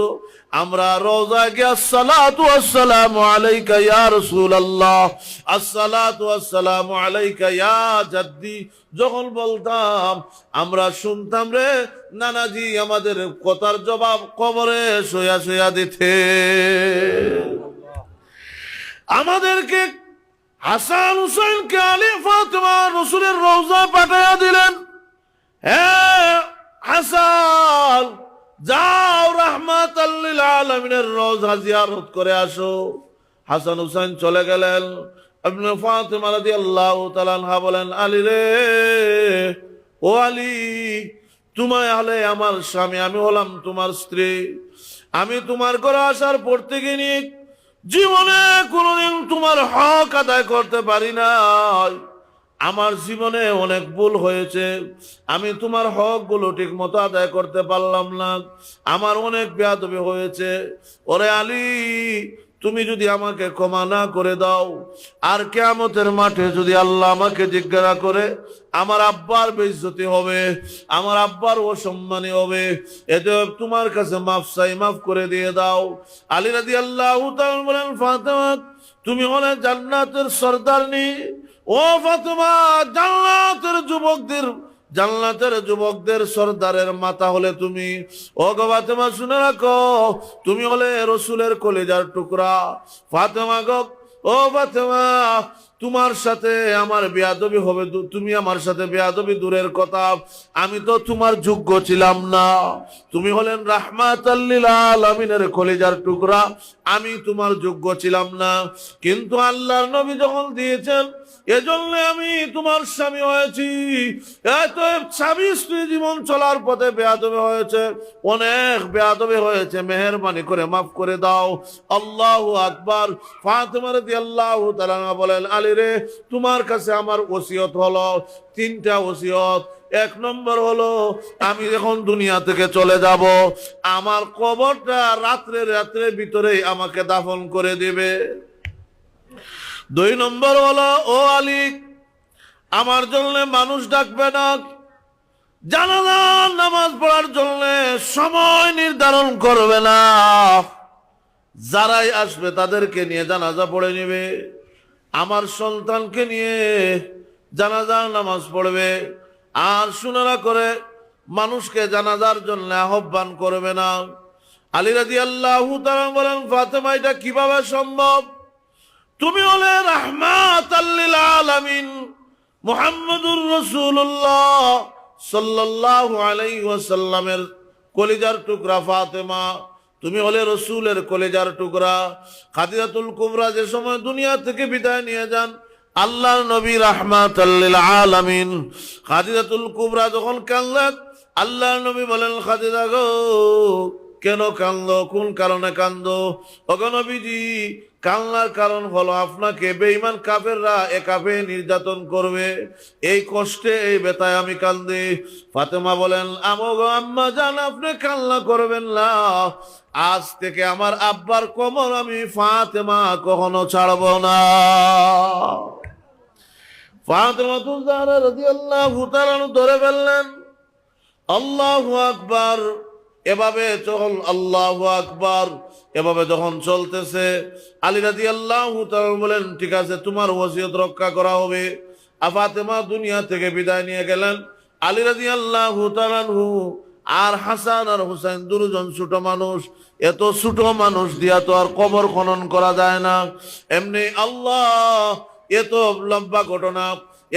আমরা রওজায় গিয়ে আসসালাতু ওয়াসসালামু আলাইকা ইয়া রাসূলুল্লাহ, আসসালাতু ওয়াসসালামু আলাইকা ইয়া জাদ্দি যখন বলতাম, আমরা শুনতাম রে নানাজি আমাদের কথার জবাব কবরে শুয়া শুয়া দিতে। আমাদেরকে হাসান হুসাইনকে আলী ফাতেমা রাসূলের রওজায় পাঠিয়ে দিলেন। হ্যাঁ হাসান, যাও রাহমাতাল লিল আলামিনের রওজা জিয়ারত করে আসো। হাসান হুসাইন চলে গেলেন। ইবনে ফাতেমা রাদিয়াল্লাহু তাআলা আনহা বলেন, আলী রে, ও আলী, তোমায় হলে আমার স্বামী, আমি হলাম তোমার স্ত্রী। আমি তোমার ঘরে আসার পর থেকে নিয়ে জীবনে কোনোদিন তোমার হক আদায় করতে পারি না। আমার জীবনে অনেক ভুল হয়েছে, আমি তোমার হক গুলো ঠিক মতো আদায় করতে পারলাম না, আমার অনেক বেয়াদবি হয়েছে। ওরে আলী, তুমি যদি আমাকে ক্ষমা না করে দাও, আর কিয়ামতের মাঠে যদি আল্লাহ আমাকে জিজ্ঞাসা করে, আমার আব্বার বেইজ্জতি হবে, আমার আব্বার অসম্মানী হবে। এতে তোমার কাছে মাফ চাই, মাফ করে দিয়ে দাও। আলী রাদিয়াল্লাহু তাআলা বলেন, ফাতেমা তুমি হলে জান্নাতের সরদারনি। ও ফাতেমা, জান্নাতের যুবকদের সরদারের মাথা হলে তুমি। ও গো ফাতেমা, শুনে রাখো, তুমি হলে রাসূলের কলিজার টুকরা। ফাতেমা গো, ও ফাতেমা, তোমার সাথে আমার বেয়াদবি হবে, তুমি আমার সাথে বেয়াদবি দূরের কথা, আমি তো তোমার যোগ্য ছিলাম না। তুমি হলেন রাহমাতাল লিল আলামিনের কলিজার টুকরা, আমি তোমার যোগ্য ছিলাম না। কিন্তু আল্লাহর নবী যখন দিয়েছেন, এজন্য আমি তোমার স্বামী হয়েছি। এত স্বামী স্ত্রী জীবন চলার পথে বেয়াদবি হয়েছে, অনেক বেয়াদবি হয়েছে, মেহেরবানি করে মাফ করে দাও। আল্লাহু আকবার। ফাতেমা রাদিয়াল্লাহু তাআলা বলেন, আলী রে, তোমার কাছে আমার ওসিয়ত হলো তিনটা ওসিয়ত। এক নম্বর হলো, আমি যখন দুনিয়া থেকে চলে যাব, আমার কবরটা রাত্রে ভিতরেই আমাকে দাফন করে দিবে। দুই নম্বর হলো, ও আলী, আমার জন্য মানুষ ডাকবে না, জানাজার নামাজ পড়ার জন্য সময় নির্ধারণ করবে না, যারাই আসবে তাদেরকে নিয়ে জানাজা পড়ে নেবে। আমার সন্তানকে নিয়ে জানাজার নামাজ পড়বে। আর শুনারা করে মানুষকে জানাজার জন্য আহ্বান করবে না। আলী রাদিয়াল্লাহু তাআলা বলেন, ফাতেমা, এটা কিভাবে সম্ভব? তুমি হলে রাহমাতাল লিল আলামিন মুহাম্মদুর রাসূলুল্লাহ সাল্লাল্লাহু আলাইহি ওয়াসাল্লামের কলিজার টুকরা ফাতেমা, তুমি হলে রসুলের কলিজার টুকরা। খাদিজাতুল কুবরা যে সময় দুনিয়া থেকে বিদায় নিয়ে যান, আল্লাহর নবী রাহমাতাল লিল আলামিন, খাদিজাতুল কুবরা যখন কাঁদলেন, আল্লাহর নবী বলেন, খাদিজা গো, কেন কাঁদো? কোন কারণে কাঁদো? ওগো নবীজি, কান্নার কারণ হলো আপনাকে বেঈমান কাফেররা একাবে নির্যাতন করবে, এই কষ্টে এই ব্যথায় আমি কান্দি। ফাতেমা বলেন, আমগো আম্মা জান, আপনি কান্না করবেন না, আজ থেকে আমার আব্বার কোমর আমি ফাতেমা কখনো ছাড়ব না। ফাতেমা জাহরা রাদিয়াল্লাহু তাআলা ধরে ফেললেন। আল্লাহু আকবার। এভাবে যখন আল্লাহু আকবার এভাবে যখন চলতেছে, আলী রাদিয়াল্লাহু তাআলা বলেন, ঠিক আছে, তোমার ওসিয়ত রক্ষা করা হবে। ফাতেমা দুনিয়া থেকে বিদায় নিয়ে গেলেন। আলী রাদিয়াল্লাহু তাআলা আর হাসান আর হুসাইন দুজন ছোট মানুষ, এত ছোট মানুষ দিয়া তো আর কবর খনন করা যায় না। এমনি আল্লাহ এত লম্বা ঘটনা,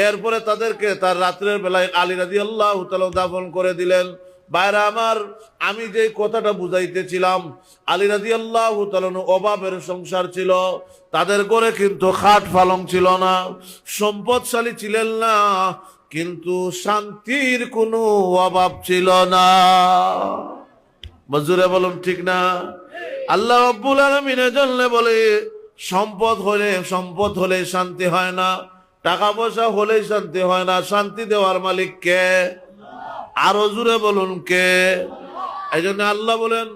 এরপরে তাদেরকে তার রাত্রের বেলায় আলী রাদিয়াল্লাহু তাআলা দাফন করে দিলেন। বাইরা আমার, আমি যে কথাটা বুঝাইতেছিলাম, আলী রাদিয়াল্লাহু তাআলা অভাবের সংসার ছিল, তাদের ঘরে কিন্তু খাট পালং ছিল না, সম্পদশালী ছিলেন না, কিন্তু শান্তির কোনো অভাব ছিল না। মজুরে বলুন ঠিক না? আল্লাহ রাব্বুল আলামিনের জন্য বলে সম্পদ হলে শান্তি হয় না, টাকা পয়সা হলেই শান্তি হয় না, শান্তি দেওয়ার মালিক কে? আরো জোরে বলুন কে? এই জন্য আল্লাহ বলেন,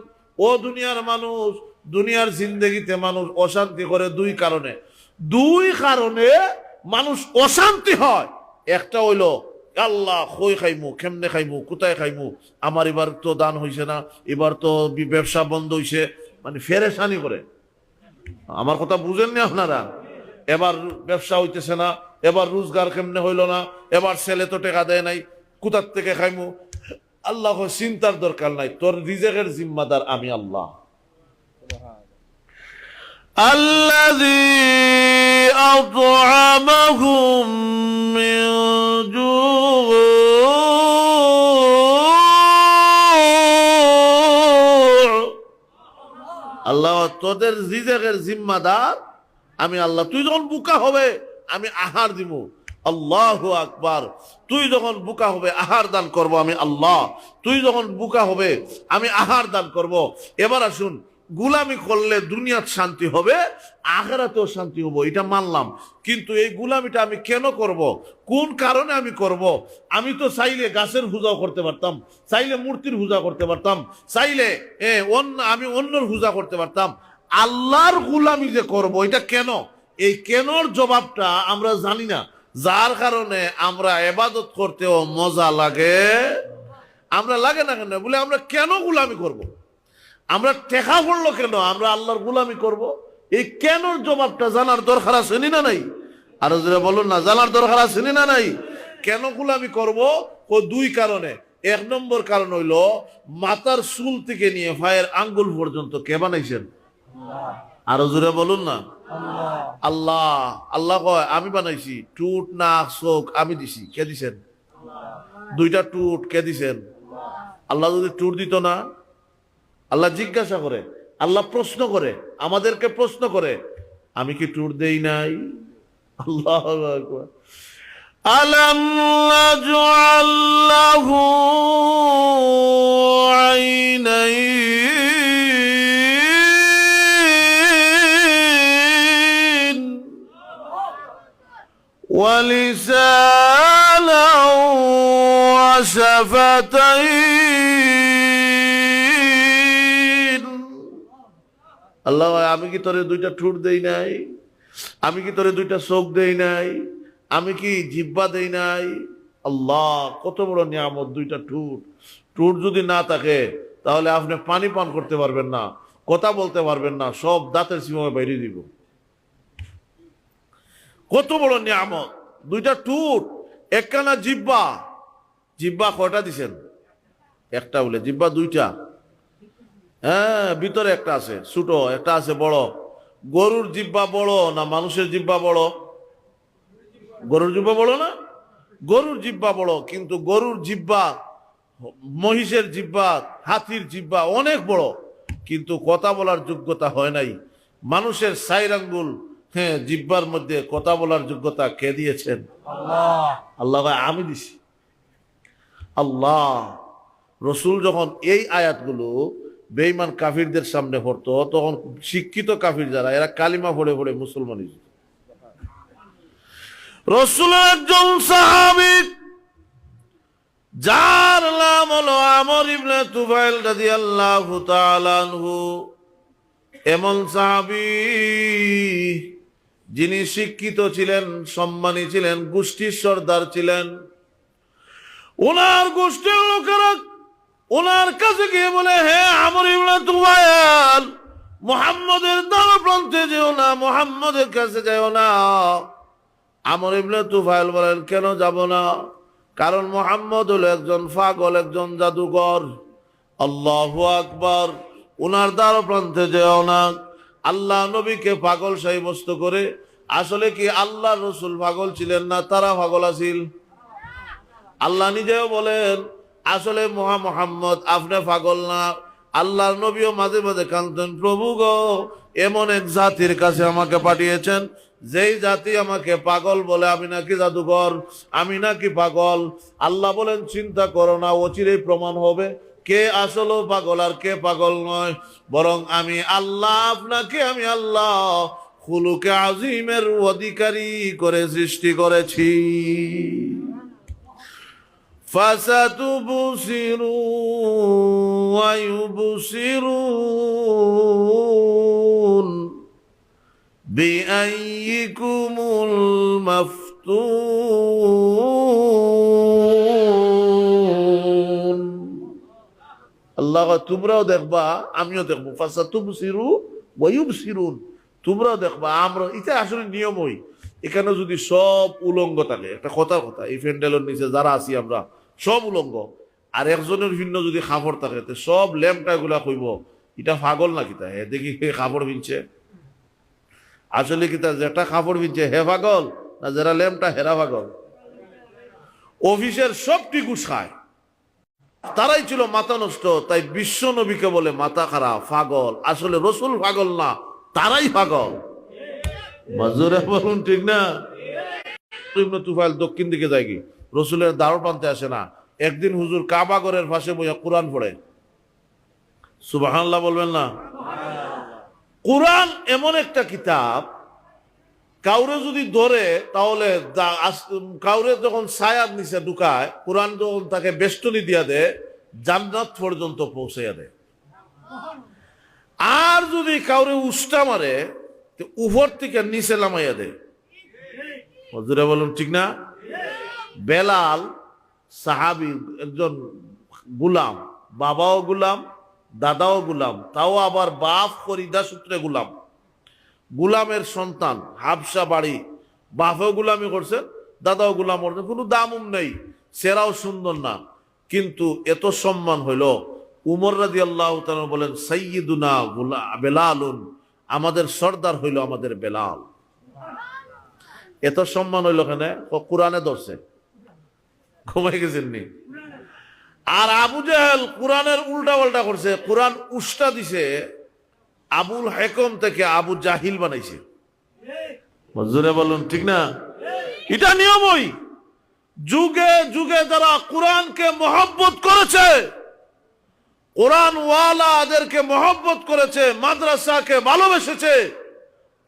ও দুনিয়ার মানুষ, দুনিয়ার জিন্দগিতে মানুষ অশান্তি করে দুই কারণে মানুষ অশান্তি হয়। একটা হইলো আল্লাহ কই খাইমু, কেমনে খাইমু, কোথায় খাইমু, আমার এবার তো দান হইছে না, এবার তো ব্যবসা বন্ধ হইছে, মানে ফেরেশানি করে। আমার কথা বুঝেননি আপনারা? এবার ব্যবসা হইতেছে না, এবার রোজগার কেমনে হইল না, এবার ছেলে তো টাকা দেয় নাই, কোথার থেকে খাইমু। আল্লাহ চিন্তার দরকার নাই, তোর রিজেকের জিম্মাদার আমি আল্লাহ। আল্লাযী আত'আমাহুম মিন জু'। আল্লাহ তোদের রিজেকের জিম্মাদার আমি আল্লাহ। তুই যখন বুকা হবে আমি আহার দিব, আল্লাহু আকবার। তুই যখন বুকা হবে আহার দান করব আমি আল্লাহ। তুই যখন বুকা হবে আমি আহার দান করব। এবার আসুন, গুলামি করলে দুনিয়ার শান্তি হবে, আখিরাতেও শান্তি হবে, এটা মানলাম। কিন্তু এই গুলামিটা আমি কেন করব, কোন কারণে আমি করব? আমি তো চাইলে গাছের পূজাও করতে পারতাম, চাইলে মূর্তির পূজা করতে পারতাম, চাইলে আমি অন্যর পূজা করতে পারতাম। আল্লাহর গুলামি যে করব, এটা কেন? এই কেনর জবাবটা আমরা জানি না, যার কারণে আমরা ইবাদত করতেও মজা লাগে। আমরা লাগে না কেন বলে আমরা কেন গুলামি করব? আমরা টেকা পড়লো কেন আমরা আল্লাহর গুলামি করব? এই কেনর জবাবটা জানার দরকার আছে না নাই? আরো যারা বলুন না, জানার দরকার আছে না নাই? কেন গুলামি করব? ও দুই কারণে। এক নম্বর কারণ হইল, মাথার চুল থেকে নিয়ে পায়ের আঙ্গুল পর্যন্ত কে বানাইছেন? আরো জোরে বলুন না, আল্লাহ। আল্লাহ কয় আমি বানাইছি, টুট নাক চোখ আমি দিছি, কে দিছেন? দুইটা টুট কে দিছেন? আল্লাহ যদি টুট দিত না, আল্লাহ জিজ্ঞাসা করে, আল্লাহ প্রশ্ন করে, আমাদেরকে প্রশ্ন করে, আমি কি টুট দেই নাই? আল্লাহু আকবার। আলাম নাজআল লাহু আইনাইন ওয়া লিসানাও ওয়া শাফাতাইন। আল্লাহ, আমি কি তোরে দুইটা ঠোঁট দেই নাই? আমি কি তোরে দুইটা চোখ দেই নাই? আমি কি জিহ্বা দেই নাই? আল্লাহ, কত বড় নিয়ামত দুইটা ঠোঁট। ঠোঁট যদি না থাকে তাহলে আপনি পানি পান করতে পারবেন না, কথা বলতে পারবেন না, সব দাঁতের সীমায় বাইরে দিব। কত বড় নিয়ামত দুইটা ঠোঁট, একখানা জিহ্বা। জিহ্বা কয়টা দিছেন? একটা বলে জিহ্বা দুইটা। হ্যাঁ, ভিতরে একটা আছে ছোট, একটা আছে বড়। গরুর জিহ্বা বড় না মানুষের জিহ্বা বড়? গরুর জিহ্বা বড় না? গরুর জিহ্বা বড়, কিন্তু গরুর জিহ্বা, মহিষের জিহ্বা, হাতির জিহ্বা অনেক বড়, কিন্তু কথা বলার যোগ্যতা হয় নাই। মানুষের 4 আঙ্গুল, হ্যাঁ, জিহ্বার মধ্যে কথা বলার যোগ্যতা কে দিয়েছেন? আল্লাহ। আল্লাহ আমি দিছি। আল্লাহ। রসুল যখন এই আয়াতগুলো বেঈমান কাফিরদের সামনে পড়তো, তখন শিক্ষিত কাফির যারা, এরা কালিমা পড়ে পড়ে মুসলমান হয়েছে। রসুলের একজন সাহাবী যার নাম হলো আমর ইবনে তুফাইল রাদিয়াল্লাহু তাআলা আনহু, এমন সাহাবী যিনি শিক্ষিত ছিলেন, সম্মানী ছিলেন, গোষ্ঠীর সর্দার ছিলেন। ওনার গোষ্ঠীর লোকেরা ওনার কাছে গিয়ে বলে, হে আমর ইবনে তুফাইল, মুহাম্মদের দ্বার প্রান্তে যেও না, মুহাম্মদের কাছে যেও না। আমর ইবনে তুফাইল বলেন, কেন যাব না? কারণ মুহাম্মদ হলো একজন পাগল, একজন জাদুকর। আল্লাহু আকবার। উনার দ্বার প্রান্তে যেও না। আল্লাহ নবীকে পাগল সাব্যস্ত করে, আসলে কি আল্লাহ রসুল পাগল ছিলেন না তারা পাগল আছিল? আল্লাহ নিজেও বলেন আসলে মোহাম্মদ আপনি পাগল না। আল্লাহর নবীও মাঝে মাঝে কাঁদতেন, প্রভু গো, এমন এক জাতির কাছে আমাকে পাঠিয়েছেন যেই জাতি আমাকে পাগল বলে, আমি নাকি জাদুঘর, আমি নাকি পাগল। আল্লাহ বলেন চিন্তা করো না, অচিরেই প্রমাণ হবে কে আসলে পাগল আর কে পাগল নয়। বরং আমি আল্লাহ আপনাকে, আমি আল্লাহ খুলুকে আজিমের অধিকারী করে সৃষ্টি করেছি। ফাসাতুবসিরু ওয়া ইউবসিরুন বিআইয়িকুমুল মাফতুন। আল্লাহ তোমরাও দেখবা আমিও দেখবো। ফাসাতুবসিরু ওয়া ইউবসিরুন, তোমরাও দেখবা আমরা। এটা আসলে নিয়মই। এখানে যদি সব উলঙ্গ থাকে, একটা কথার কথা, এই প্যান্ডেলের নিচে যারা আছি আমরা সব উলঙ্গ, আর একজনের ভিন্ন যদি খাপড় থাকে, সব ল্যাম্পটা গুলা কইব এটা পাগল না কিতা, হে দেখি হে কাপড় ভিনছে। আসলে কিতা যেটা কাপড় ভিনছে হে পাগল, না যারা ল্যাম্পটা হেরা পাগল? অফিসের সব টিকুস খায়, তারাই ছিল মাথা নষ্ট। তাই বিশ্ব নবীকে বলে মাথা খারাপ, পাগল। আসলে রসুল পাগল না, তারাই পাগল। মাজুরে বলুন ঠিক না? ইবনে তুফাইল দক্ষিণ দিকে যায় কি, রসুলের দ্বার প্রান্তে আসে না। একদিন হুজুর কাবা ঘরের পাশে বইয়া কোরআন পড়ে। সুবহানাল্লাহ বলবেন না? কোরআন এমন একটা কিতাব, কাউরে যদি ধরে তাহলে কাউরে যখন ছায়ার নিচে ঢুকায়, কোরআন যখন তাকে বেষ্টনী দিয়া দেয়, জান্নাত পর্যন্ত পৌঁছাইয়া দেয়। আর যদি কাউরে উষ্টা মারে, উপর থেকে নিচে নামাইয়া দেয়। হুজুরে বলুন ঠিক না? বেলাল সাহাবী, একজন গুলাম, বাবাও গুলাম, দাদাও গুলাম, তাও আবার বাপ ফরিদা সূত্রে গুলাম, গুলামের সন্তান, হাবসা বাড়ি, বাপেও গুলামি করছেন, দাদাও গুলাম করছেন, কোনো দামুম নেই, সেরাও সুন্দর না, কিন্তু এত সম্মান হইল। উমর রাদিয়াল্লাহু তাআলা বলেন সাইয়্যিদুনা বেলালুন, আমাদের সর্দার হইল আমাদের বেলাল। এত সম্মান হইল কেনে? কোরআনে ধরছে, ঘুমাই গেছেন নি? আর আবু জাহেল কোরআনের উল্টা পাল্টা করছে, কোরআন উষ্টা দিছে, আবুল হেকম থেকে আবু জাহিল বানাইছে। মজুরে বলুন ঠিক না? এটা নিয়মই। যুগে যুগে যারা কোরআনকে মহব্বত করেছে, কোরআন ওয়ালাদেরকে মহব্বত করেছে, মাদ্রাসাকে ভালোবেসেছে,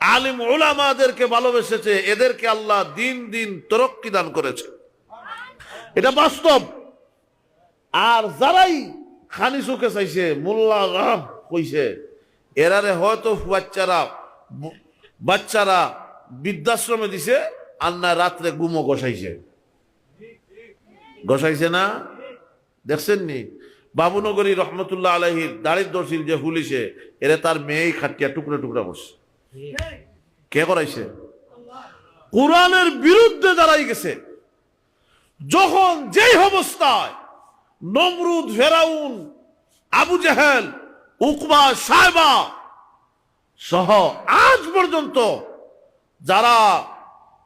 আলিম উলামাদেরকে ভালোবেসেছে, এদেরকে আল্লাহ দিন দিন তরক্কি দান করেছে। এটা বাস্তব। আর যারাই খানি চোখে চাইছে, মোল্লা রাম কইছে, এরারে হয়তো বাচ্চারা বৃদ্ধাশ্রমে দিছে, আর না রাত্রে গুমো গসাইছে না? দেখছেন নি? বাবুনগরী রহমতুল্লাহ আলাইহির দাড়ির দর্শিল যে হুলিছে, এরা তার মেয়েই খাটিয়া টুকরা টুকরা করছে। কে করাইছে? কোরআনের বিরুদ্ধে দাঁড়াই গেছে। যখন যেই অবস্থায় নমরুদ, ফেরাউন, আবু জাহেল, উকবা, সায়বা সহ আজ পর্যন্ত যারা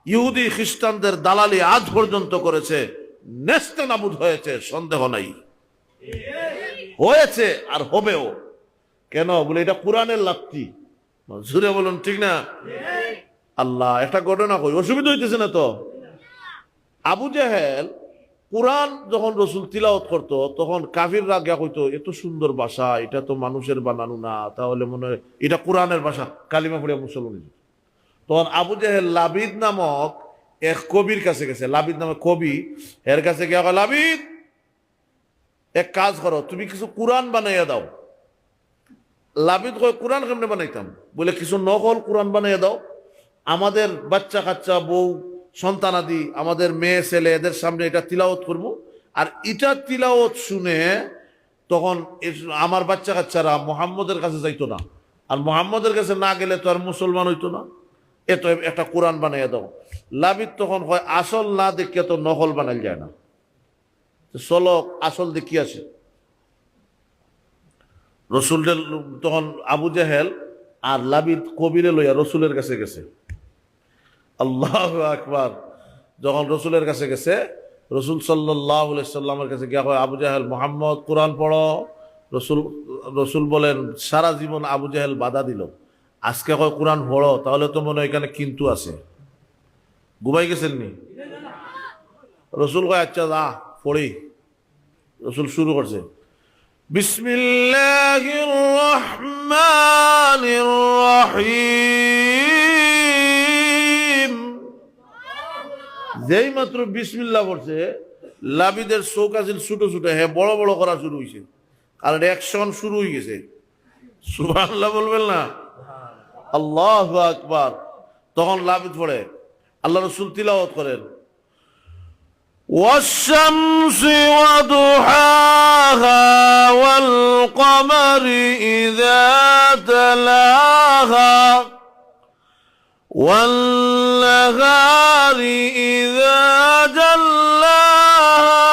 ইহুদি খ্রিস্টানদের দালালি আজ পর্যন্ত করেছে, নেস্তেনাবুদ হয়েছে, সন্দেহ নাই। হয়েছে আর হবেও। কেন বলে? এটা কোরআনের লাপ্তি। জুড়ে বলুন ঠিক না? আল্লাহ একটা ঘটনা কই, অসুবিধা হইতেছে না তো? আবু জাহেল কোরআন যখন রসুল তিলাওয়াত করতো, তখন কাফিররা গিয়া কইতো এত সুন্দর ভাষা, এটা তো মানুষের বানানো না, তাহলে মনে হয় এটা কোরআনের ভাষা, কালিমা পড়িয়া মুসলমান। তখন আবু জাহেল লাবিদ নামক এক কবির কাছে গেছে, লাবিদ নামক কবি, এর কাছে গিয়া কয়, লাবিদ এক কাজ করো, তুমি কিছু কোরআন বানাইয়া দাও। লাবিদ কয় কোরআন কেমনে বানাইতাম? বলে কিছু নকল কোরআন বানাইয়া দাও, আমাদের বাচ্চা কাচ্চা, বউ সন্তানাদি, আমাদের মেয়ে ছেলে, এদের সামনে এটা তিলাওয়াত করবো, আর এটা তিলাওয়াত শুনে তখন আমার বাচ্চা কাচ্চারা মুহাম্মদের কাছে যাইতো না, আর মুহাম্মদের কাছে না গেলে তো আর মুসলমান হইতো না, এত একটা কোরআন বানাইয়া দাও। লাবিদ তখন হয় আসল না দেখিয়া তো নকল বানাইল যায় না, চলো আসল দেখি আসে। রসুলের তখন আবু জেহেল আর লাবিদ কবিরে লইয়া রসুলের কাছে গেছে। আল্লাহু আকবার। যখন রসুলের কাছে গেছে, রসুল সাল্লাল্লাহু আলাইহি সাল্লামের কাছে গিয়া কয়, আবু জেহেল মুহাম্মদ কোরআন পড়ো। রসুল বলেন, সারা জীবন আবু জেহেল বাধা দিল, আজকে কয় কোরআন পড়ো, তাহলে তো মনে হয় এখানে কিন্তু আছে। ঘুমাই গেছেন নি? রসুল কয় আচ্ছা যা পড়ি। রসুল শুরু করছে, বিসমিল্লাহির রহমানির রহিম। যেই মাত্র বিসমিল্লাহ পড়ছে, লাবিদের চোখ আছিল ছোট ছোট, হ্যাঁ বড় বড় করা শুরু হয়েছে, কারণ অ্যাকশন শুরু হয়ে গেছে। সুবহানাল্লাহ বলবেন না? আল্লাহু আকবার। তখন লাবিদ পড়ে, আল্লাহ রসুল তিলাওয়াত করেন, والشمس وضحاها والقمر إذا تلاها والنهار إذا جلاها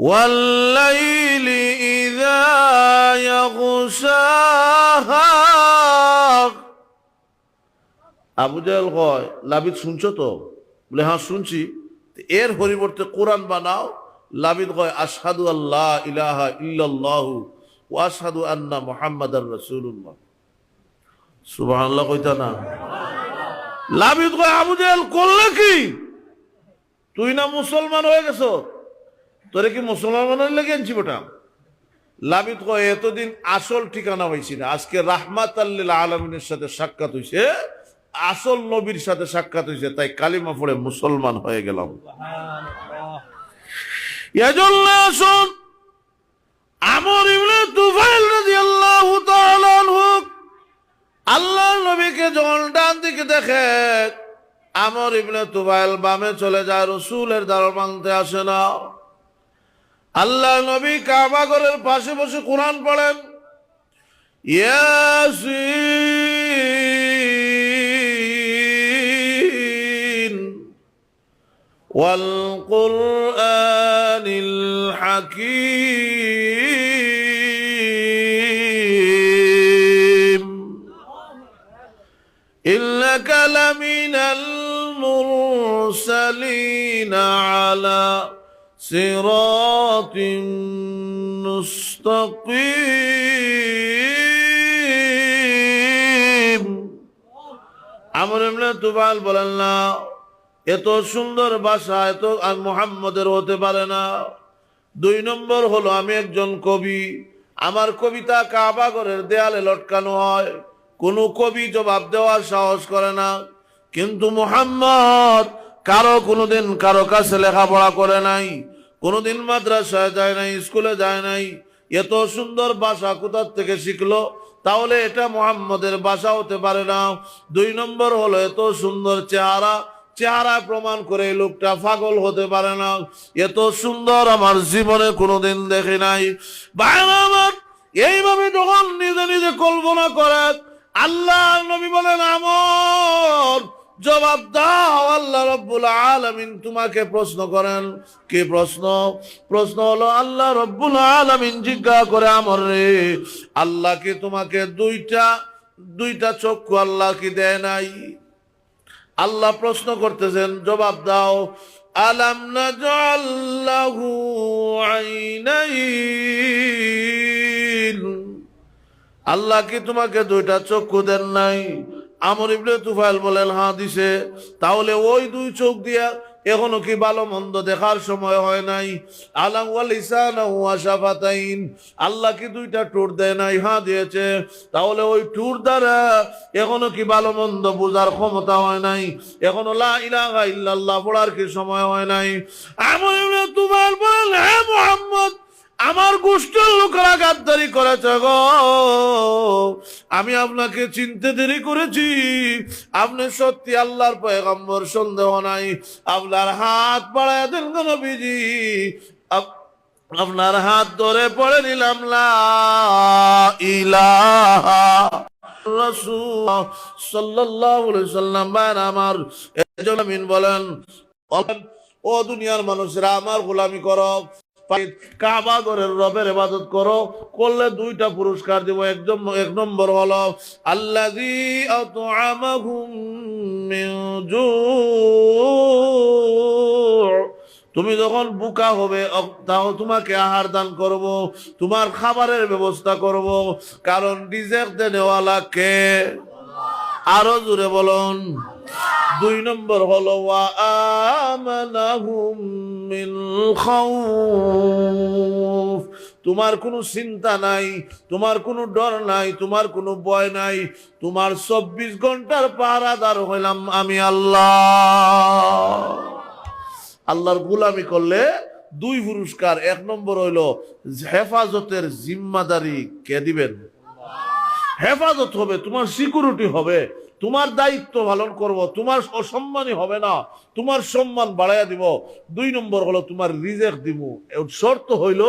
والليل إذا يغشاها। আবু জেহেল কয়, লাবিদ শুনছো তো? বলে হ্যাঁ শুনছি। এর পরিবর্তে কোরআন বানাও। লাবিদ কয়, আশহাদু আল্লাহ ইলাহা ইল্লাল্লাহু ওয়া আশহাদু আন্না মুহাম্মাদার রাসূলুল্লাহ। সুবহানাল্লাহ কইতা না? লাবিদ কয়, আবু জেহেল করলে কি? তুই না মুসলমান হয়ে গেছো, তোরে কি মুসলমান বানাইলে গেছি বেটা? লাবিদ কয়, এতদিন আসল ঠিকানা হয়েছি না, আজকে রাহমাতাল লিল আলামিনের সাথে সাক্ষাৎ হইছে, আসল নবীর সাথে সাক্ষাৎ হয়েছে, তাই কালিমা পড়ে মুসলমান হয়ে গেলাম। আমর ইবনে তুফাইল রাদিয়াল্লাহু তাআলা আনহু আল্লাহর নবীকে যখন ডান দিকে দেখে, আমর ইবনে তুফাইল বামে চলে যায়, রাসূলের দ্বার ভাঙতে আসে না। আল্লাহর নবী কাবা ঘরের পাশে বসে কোরআন পড়েন, ইয়াসিন والقرآن الحكيم إنك لمن المرسلين على صراط مستقيم। আমর ইবনে তুফাইল বলেন, না, এত সুন্দর ভাষা এত আর মুহাম্মদের হতে পারে না। 2 নম্বর হলো, আমি একজন কবি, আমার কবিতা কাবা ঘরের দেয়ালে লটকানো হয়, কোন কবি জবাব দেওয়ার সাহস করে না। কিন্তু মুহাম্মদ কোনোদিন কারো কাছে লেখাপড়া করে নাই, কোনোদিন মাদ্রাসায় যায় নাই, স্কুলে যায় নাই, এত সুন্দর ভাষা কোথা থেকে শিখলো? তাহলে এটা মুহাম্মদের ভাষা হতে পারে না। 2 নম্বর হলো, এত সুন্দর চেহারা প্রমাণ করে এই লোকটা পাগল হতে পারে না, এত সুন্দর আমার জীবনে কোনোদিন দেখি নাই। এইভাবে যখন নিজে নিজে কল্পনা করে, আল্লাহ নবী বলেন, আমর জবাব দাও, আল্লাহ রব্বুল আলামিন তোমাকে প্রশ্ন করেন। কি প্রশ্ন? প্রশ্ন হলো, আল্লাহ রব্বুল আলামিন জিজ্ঞাসা করে, আমর রে, আল্লাহ কি তোমাকে দুইটা চক্ষু আল্লাহ কি দেয় নাই? আল্লাহ প্রশ্ন করতেছেন, জবাব দাও, আলাম নাজআল লাহু আইনাইন, আল্লাহ কি তোমাকে 2টা চক্ষু দেন নাই? আমর ইবনে তুফাইল বলেন, হ্যাঁ দিছে। তাহলে ওই 2 চোখ দিয়া এখনো কি ভালো মন্দ দেখার সময় হয় নাই? আলাম ওয়া লিসানাহু ওয়া শাফাতাইন, আল্লাহ কি 2টা ঠোঁট দেয় নাই? হ্যাঁ দিয়েছে। তাহলে ওই ঠোঁট দ্বারা এখনো কি ভালো মন্দ বোঝার ক্ষমতা হয় নাই? এখনো লা ইলাহা ইল্লাল্লাহ পড়ার কি সময় হয় নাই? আমর ইবনে তুফাইল বলেন, হে মুহাম্মদ, আমার গোষ্ঠীর লোকেরা গাদ্দারি করেছে গো, আমি আপনাকে চিনতে দেরি করেছি, আপনি সত্যি আল্লাহর পয়গম্বর, সন্দেহ নাই। আপনার হাত বাড়ায় দেন গো নবীজি, আপনার হাত ধরে পড়ে নিলাম, লা ইলাহা রাসূলুল্লাহ সাল্লাল্লাহু আলাইহি সাল্লাম। আমার এজন্য বলেন, ও দুনিয়ার মানুষরা, আমার গোলামি করো, কাবা ঘরের রবের ইবাদত করো, করলে দুইটা পুরস্কার দিব। এক নম্বর হলো আল্লাযী আত'আমাহুম মিন জু', তুমি যখন বুকা হবে তাও তোমাকে আহার দান করব, তোমার খাবারের ব্যবস্থা করব, কারণ রিজিক দেনেওয়ালা কে? আরো জোরে বলুন। দুই নম্বর হলো ওয়া আমানাহুম মিন খাউফ, তোমার কোনো চিন্তা নাই, তোমার কোনো ডর নাই, তোমার কোনো ভয় নাই, তোমার 24 ঘন্টার পাহারাদার হইলাম আমি আল্লাহ। আল্লাহর গোলামি করলে দুই পুরস্কার। এক নম্বর হইল হেফাজতের জিম্মাদারি কে দিবেন? হেফাজত হবে, তোমার সিকিউরিটি হবে, তোমার দায়িত্ব পালন করব, তোমার অসম্মানী হবে না, তোমার সম্মান বাড়াইয়া দিব। দুই নম্বর হলো তোমার রিজিক দিব। শর্ত হইল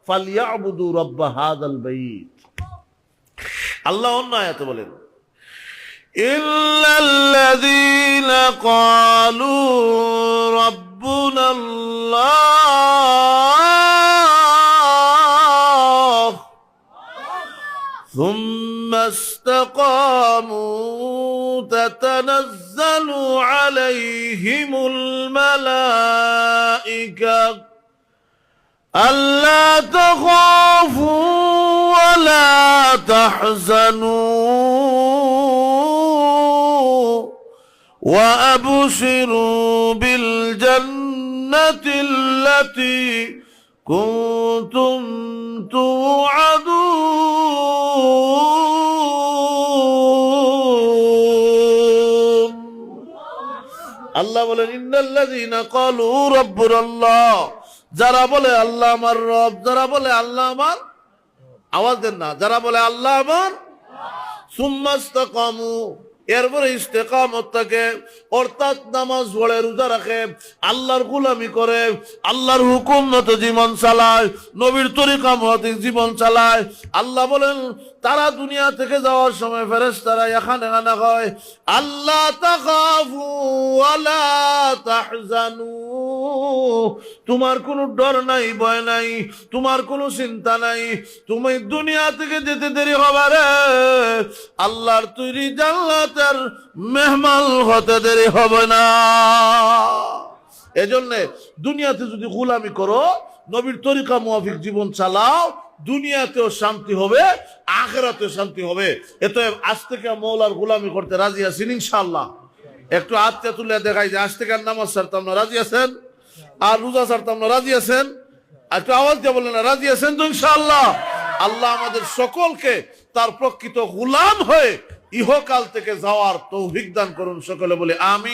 ফালিয়াবুদু রাব্ব হাযাল বাইত। আল্লাহ অন্য আয়াতে বলেন ইল্লাল্লাযীনা ক্বালু রাব্বুনাল্লাহ ثم استقاموا تتنزل عليهم الملائكة ألا تخافوا ولا تحزنوا وأبشروا بالجنة التي كنتم توعدون। আল্লাহ বলেন ইন্নাল্লাযীনা ক্বালু রাব্বুনাল্লাহ, যারা বলে আল্লাহ আমার রব, যারা বলে আল্লাহ আমার, আওয়াজ দেন না, যারা বলে আল্লাহ আমার, সুম্মা ইসতাকামু, এরপরে ইস্তেকামত থাকে, অর্থাৎ নামাজ পড়ে, রোজা রাখে, আল্লাহর গোলামি করে, আল্লাহর হুকুম মতো জীবন চালায়, নবীর তরিকা মতো জীবন চালায়। আল্লাহ বলেন তারা দুনিয়া থেকে যাওয়ার সময় ফেরেশতারা এখানে আনা হয় আল্লাহ তাখাফু ওয়ালা তাহজানু, তোমার কোনো ডর নাই, ভয় নাই, তোমার কোনো চিন্তা নাই, তুমি দুনিয়া থেকে যেতে দেরি হবে রে, আল্লাহর তৈরি জান্নাতের মেহমান হতে দেরি হবে না। এজন্যে দুনিয়াতে যদি গোলামি করো, নবীর তরিকা মুআফিক জীবন চালাও, দুনিয়াতেও শান্তি হবে, আখিরাতেও শান্তি হবে। এত আজ থেকে মওলার গোলামি করতে রাজি আছেন ইনশাআল্লাহ? একটু হাতটা তুলে দেখাই যে আজ থেকে আর নামাজ ছাড়তাম না, রাজি আছেন? আর রোজা ছাড়তাম না, রাজি আছেন? একটু আওয়াজ দিয়ে বলেন না, রাজি আছেন তো ইনশাআল্লাহ? আল্লাহ আমাদের সকলকে তার প্রকৃত গোলাম হয়ে ইহকাল থেকে যাওয়ার তৌফিক দান করুন। সকলে বলে আমিন।